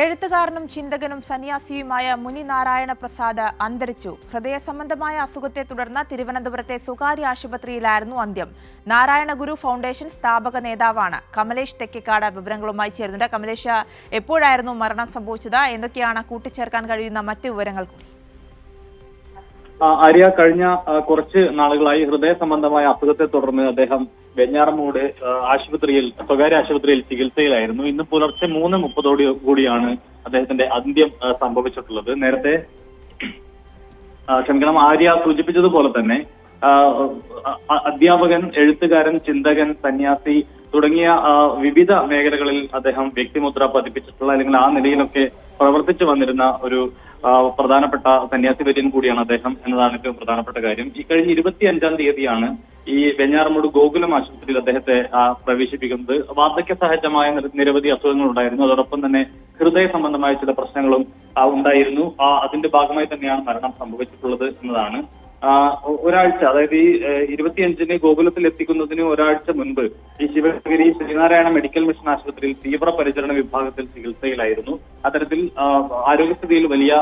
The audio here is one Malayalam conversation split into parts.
എഴുത്തുകാരനും ചിന്തകനും സന്യാസിയുമായ മുനി നാരായണ പ്രസാദ് അന്തരിച്ചു. ഹൃദയ സംബന്ധമായ അസുഖത്തെ തുടർന്ന് തിരുവനന്തപുരത്തെ സ്വകാര്യ ആശുപത്രിയിലായിരുന്നു അന്ത്യം. നാരായണ ഗുരു ഫൗണ്ടേഷൻ സ്ഥാപക നേതാവാണ്. കമലേഷ് തെക്കേക്കാട് വിവരങ്ങളുമായി ചേരുന്നുണ്ട്. കമലേഷ്, എപ്പോഴായിരുന്നു മരണം സംഭവിച്ചത്? എന്തൊക്കെയാണ് കൂട്ടിച്ചേർക്കാൻ കഴിയുന്ന മറ്റ് വിവരങ്ങൾ കൂടി? ആര്യ, കഴിഞ്ഞ കുറച്ച് നാളുകളായി ഹൃദയ സംബന്ധമായ അസുഖത്തെ തുടർന്ന് അദ്ദേഹം വെഞ്ഞാറമൂട് സ്വകാര്യ ആശുപത്രിയിൽ ചികിത്സയിലായിരുന്നു. ഇന്ന് പുലർച്ചെ 3:30 കൂടിയാണ് അദ്ദേഹത്തിന്റെ അന്ത്യം സംഭവിച്ചിട്ടുള്ളത്. നേരത്തെ ആര്യ സൂചിപ്പിച്ചതുപോലെ തന്നെ അധ്യാപകൻ, എഴുത്തുകാരൻ, ചിന്തകൻ, സന്യാസി തുടങ്ങിയ വിവിധ മേഖലകളിൽ അദ്ദേഹം വ്യക്തിമുദ്ര പതിപ്പിച്ചിട്ടുള്ള അല്ലെങ്കിൽ ആ നിലയിലൊക്കെ പ്രവർത്തിച്ചു വന്നിരുന്ന ഒരു പ്രധാനപ്പെട്ട സന്യാസി വര്യൻ കൂടിയാണ് അദ്ദേഹം എന്നതാണ് ഏറ്റവും പ്രധാനപ്പെട്ട കാര്യം. ഈ കഴിഞ്ഞ 25-ാം തീയതിയാണ് ഈ വെഞ്ഞാറമൂട് ഗോകുലം ആശുപത്രിയിൽ അദ്ദേഹത്തെ പ്രവേശിപ്പിക്കുന്നത്. വാർദ്ധക്യ സഹജമായ നിരവധി അസുഖങ്ങൾ ഉണ്ടായിരുന്നു. അതോടൊപ്പം തന്നെ ഹൃദയ സംബന്ധമായ ചില പ്രശ്നങ്ങളും ഉണ്ടായിരുന്നു. അതിന്റെ ഭാഗമായി തന്നെയാണ് മരണം സംഭവിച്ചിട്ടുള്ളത് എന്നതാണ്. ഒരാഴ്ച, അതായത് ഈ 25-ന് ഗോകുലത്തിൽ എത്തിക്കുന്നതിന് ഒരാഴ്ച മുൻപ് ഈ ശിവഗിരി ശ്രീനാരായണ മെഡിക്കൽ മിഷൻ ആശുപത്രിയിൽ തീവ്രപരിചരണ വിഭാഗത്തിൽ ചികിത്സയിലായിരുന്നു. അത്തരത്തിൽ ആരോഗ്യസ്ഥിതിയിൽ വലിയ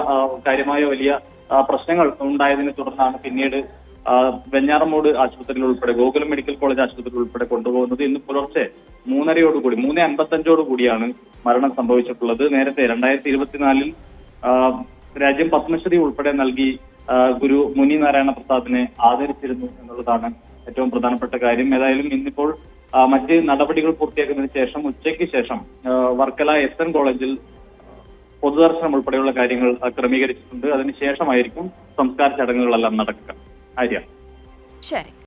പ്രശ്നങ്ങൾ ഉണ്ടായതിനെ തുടർന്നാണ് പിന്നീട് വെഞ്ഞാറമൂട് ആശുപത്രിയിൽ ഉൾപ്പെടെ ഗോകുലം മെഡിക്കൽ കോളേജ് ആശുപത്രിയിൽ ഉൾപ്പെടെ കൊണ്ടുപോകുന്നത്. ഇന്ന് പുലർച്ചെ 3:55 മരണം സംഭവിച്ചിട്ടുള്ളത്. നേരത്തെ 2024-ൽ രാജ്യം പത്മശ്രീ ഉൾപ്പെടെ നൽകി ഗുരു മുനി നാരായണ പ്രസാദിനെ ആദരിച്ചിരുന്നു എന്നുള്ളതാണ് ഏറ്റവും പ്രധാനപ്പെട്ട കാര്യം. ഏതായാലും ഇന്നിപ്പോൾ മറ്റ് നടപടികൾ പൂർത്തിയാക്കുന്നതിന് ശേഷം ഉച്ചയ്ക്ക് ശേഷം വർക്കല SN കോളേജിൽ പൊതുദർശനം ഉൾപ്പെടെയുള്ള കാര്യങ്ങൾ ക്രമീകരിച്ചിട്ടുണ്ട്. അതിനുശേഷമായിരിക്കും സംസ്കാര ചടങ്ങുകളെല്ലാം നടക്കുക. ആര്യ. ശരി.